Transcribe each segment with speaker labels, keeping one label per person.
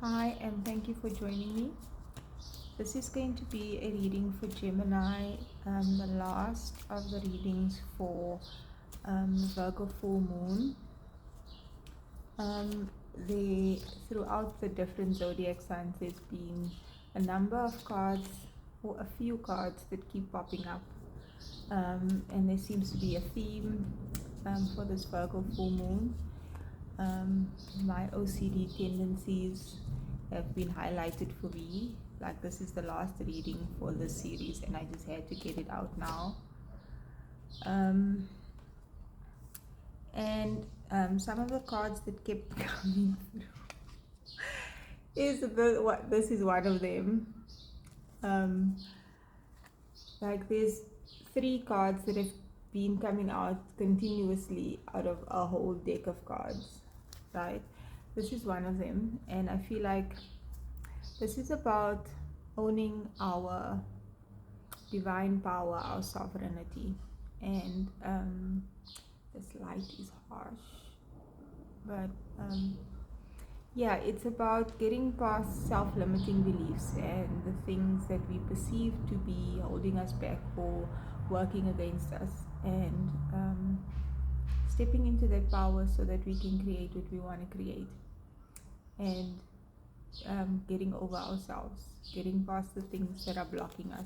Speaker 1: Hi, and thank you for joining me. This is going to be a reading for Gemini, the last of the readings for Virgo full moon. They throughout the different zodiac signs, there's been a number of cards or a few cards that keep popping up, and there seems to be a theme for this Virgo full moon. My OCD tendencies have been highlighted for me. Like, this is the last reading for this series, and I just had to get it out now. And some of the cards that kept coming through this is one of them. Like, there's three cards that have been coming out continuously out of a whole deck of cards, right? This is one of them, and I feel like this is about owning our divine power, our sovereignty. And this light is harsh, but yeah, it's about getting past self-limiting beliefs and the things that we perceive to be holding us back or working against us, and stepping into that power so that we can create what we want to create, and getting over ourselves, getting past the things that are blocking us.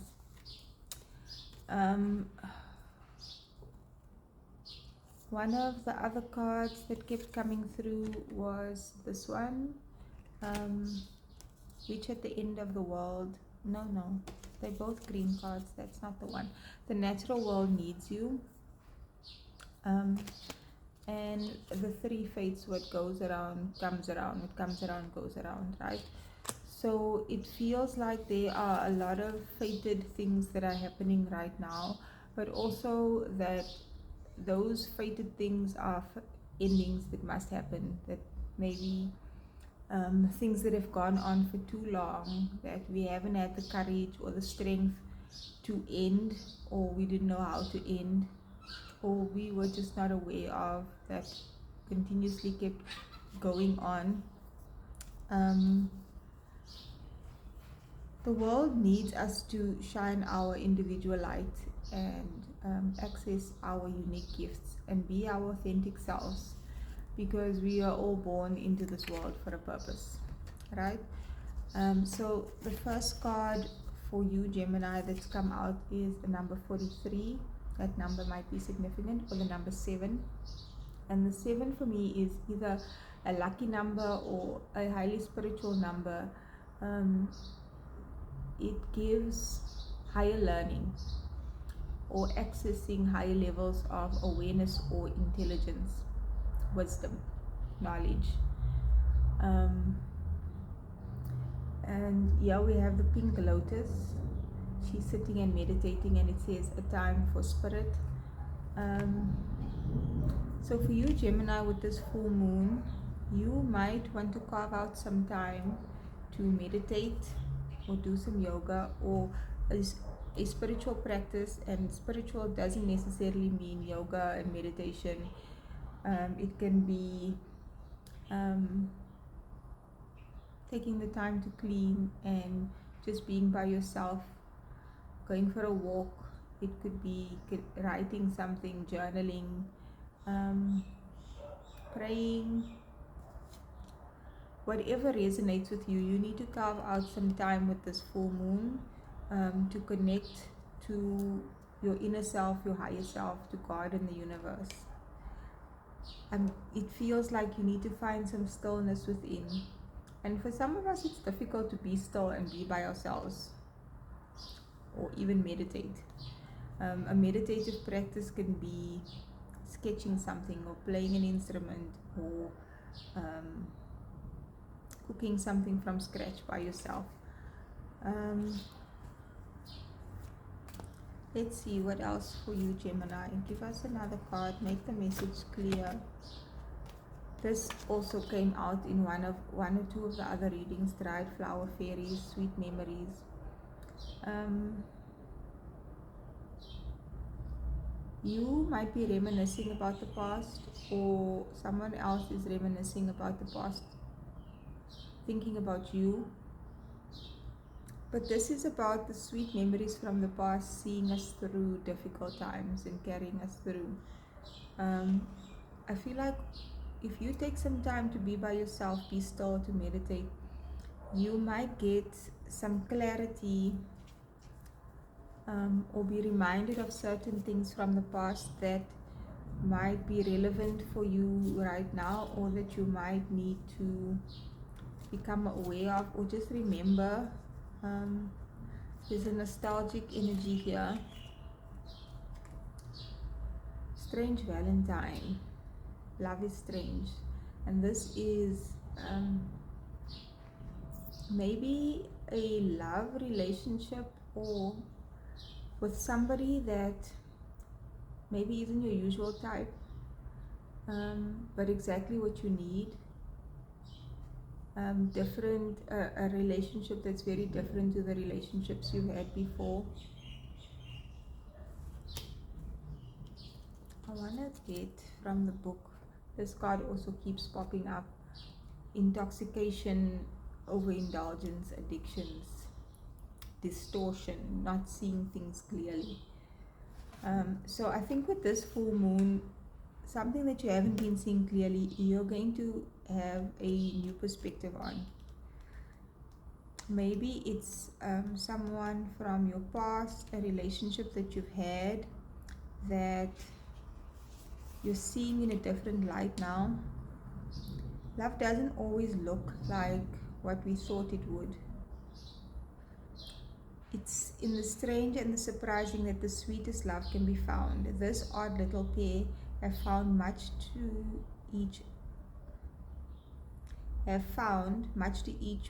Speaker 1: One of the other cards that kept coming through was this one, which at the end of the world. No, they're both green cards. That's not the one. The natural world needs you. And the three fates, what goes around comes around, what comes around goes around, right? So it feels like there are a lot of fated things that are happening right now, but also that those fated things are endings that must happen, that maybe things that have gone on for too long, that we haven't had the courage or the strength to end, or we didn't know how to end, or we were just not aware of, that continuously kept going on. The world needs us to shine our individual light and access our unique gifts and be our authentic selves, because we are all born into this world for a purpose, right? So the first card for you, Gemini, that's come out is the number 43. That number might be significant, or the number 7. And the 7 for me is either a lucky number or a highly spiritual number. It gives higher learning or accessing higher levels of awareness or intelligence, wisdom, knowledge. And here we have the pink lotus. She's sitting and meditating, and it says a time for spirit. So for you, Gemini, with this full moon, you might want to carve out some time to meditate or do some yoga or a spiritual practice. And spiritual doesn't necessarily mean yoga and meditation. It can be taking the time to clean and just being by yourself, going for a walk. It could be writing something, journaling, praying. Whatever resonates with you, you need to carve out some time with this full moon to connect to your inner self, your higher self, to God and the universe. It feels like you need to find some stillness within. And for some of us, it's difficult to be still and be by ourselves, or even meditate. A meditative practice can be sketching something, or playing an instrument, or cooking something from scratch by yourself. Let's see what else for you, Gemini. Give us another card, make the message clear. This also came out in one or two of the other readings: dried flower fairies, sweet memories. You might be reminiscing about the past, or someone else is reminiscing about the past thinking about you. But this is about the sweet memories from the past seeing us through difficult times and carrying us through. I feel like if you take some time to be by yourself, be still, to meditate, you might get some clarity, or be reminded of certain things from the past that might be relevant for you right now, or that you might need to become aware of, or just remember. There's a nostalgic energy here. Strange Valentine. Love is strange. And this is maybe a love relationship, or with somebody that maybe isn't your usual type, but exactly what you need. Different, a relationship that's very different to the relationships you had before. I want to get from the book, this card also keeps popping up: intoxication, overindulgence, addictions, distortion, not seeing things clearly. So I think with this full moon, something that you haven't been seeing clearly, you're going to have a new perspective on. Maybe it's someone from your past, a relationship that you've had that you're seeing in a different light now. Love doesn't always look like what we thought it would. It's in the strange and the surprising that the sweetest love can be found. This odd little pair have found much to each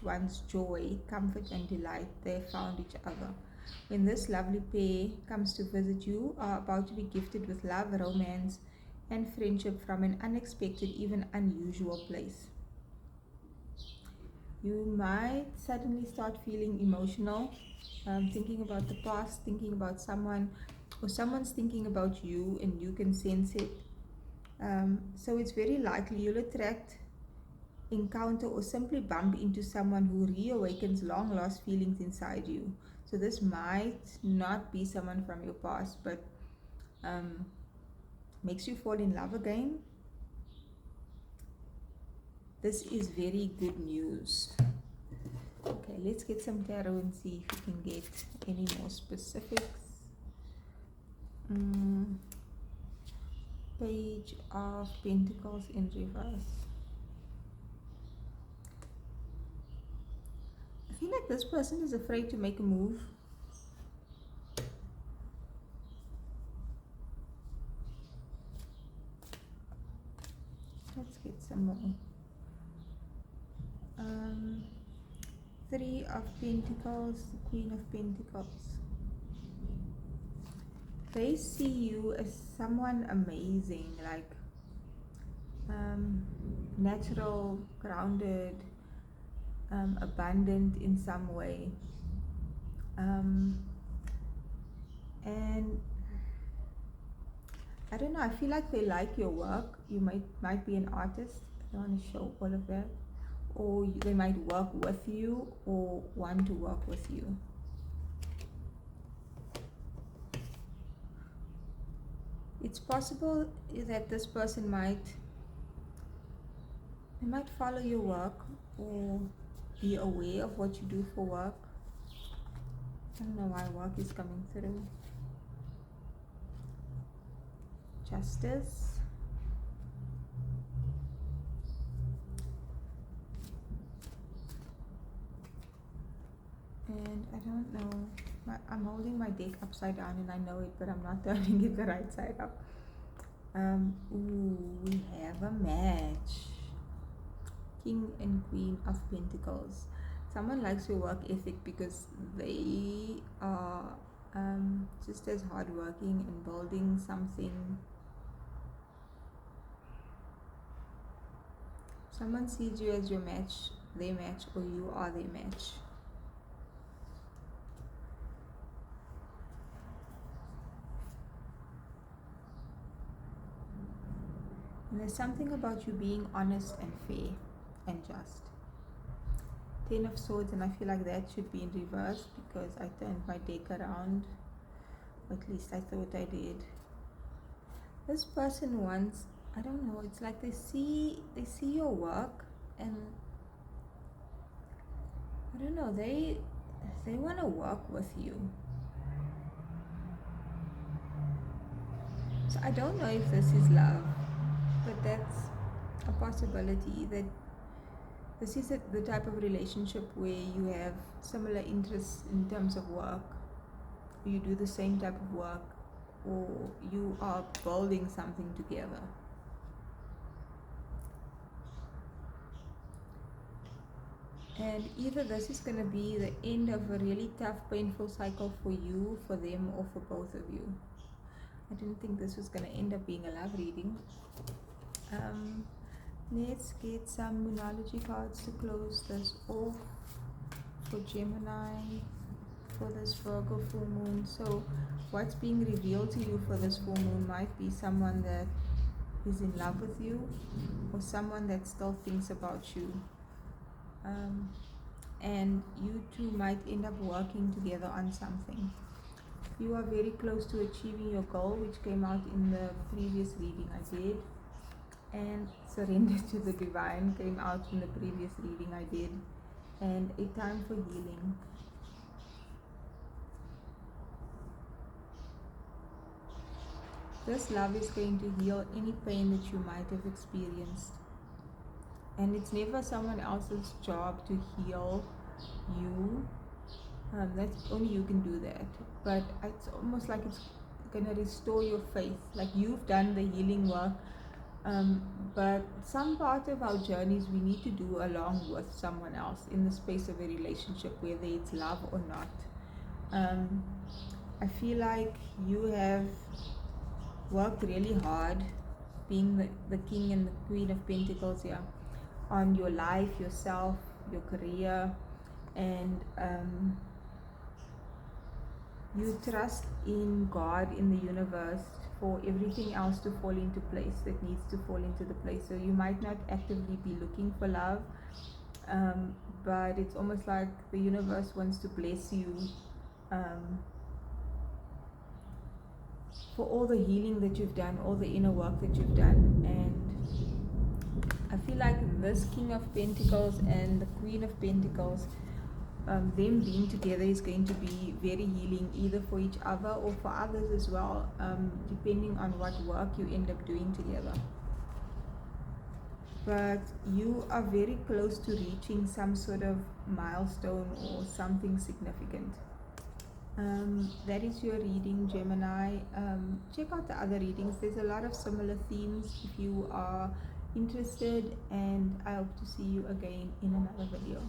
Speaker 1: one's joy, comfort and delight. They have found each other. When this lovely pair comes to visit, you are about to be gifted with love, romance and friendship from an unexpected, even unusual place. You might suddenly start feeling emotional, thinking about the past, thinking about someone, or someone's thinking about you, and you can sense it. So it's very likely you'll attract, encounter, or simply bump into someone who reawakens long lost feelings inside you. So this might not be someone from your past, but makes you fall in love again. This is very good news. Okay, let's get some tarot and see if we can get any more specifics. Page of Pentacles in reverse. I feel like this person is afraid to make a move. Let's get some more. Three of Pentacles, the Queen of Pentacles. They see you as someone amazing, like natural, grounded, abundant in some way. And I don't know, I feel like they like your work. You might be an artist. I don't want to show all of that. Or they might work with you or want to work with you. It's possible that this person might follow your work or be aware of what you do for work. I don't know why work is coming through. Justice. And I don't know, I'm holding my deck upside down and I know it, but I'm not turning it the right side up. Ooh, we have a match. King and Queen of Pentacles. Someone likes your work ethic because they are just as hardworking and building something. Someone sees you as your match, their match, or you are their match. And there's something about you being honest and fair and just. Ten of Swords, and I feel like that should be in reverse because I turned my deck around. At least I thought I did. This person wants, I don't know, it's like they see your work, and I don't know, they want to work with you. So I don't know if this is love, but that's a possibility, that this is the type of relationship where you have similar interests in terms of work, you do the same type of work, or you are building something together. And either this is going to be the end of a really tough, painful cycle for you, for them, or for both of you. I didn't think this was going to end up being a love reading. Let's get some Moonology cards to close this off for Gemini, for this Virgo full moon. So what's being revealed to you for this full moon might be someone that is in love with you, or someone that still thinks about you. And you two might end up working together on something. You are very close to achieving your goal, which came out in the previous reading I did. And surrender to the divine came out in the previous reading I did. And a time for healing. This love is going to heal any pain that you might have experienced. And it's never someone else's job to heal you. That's only you can do that. But it's almost like it's going to restore your faith. Like you've done the healing work. But some part of our journeys we need to do along with someone else in the space of a relationship, whether it's love or not. I feel like you have worked really hard, being the King and the Queen of Pentacles here, on your life, yourself, your career, and you trust in God, in the universe, for everything else to fall into place that needs to fall into the place. So you might not actively be looking for love, but it's almost like the universe wants to bless you for all the healing that you've done, all the inner work that you've done. And I feel like this King of Pentacles and the Queen of Pentacles, them being together is going to be very healing, either for each other or for others as well, depending on what work you end up doing together. But you are very close to reaching some sort of milestone or something significant. That is your reading, Gemini. Check out the other readings. There's a lot of similar themes if you are interested, and I hope to see you again in another video.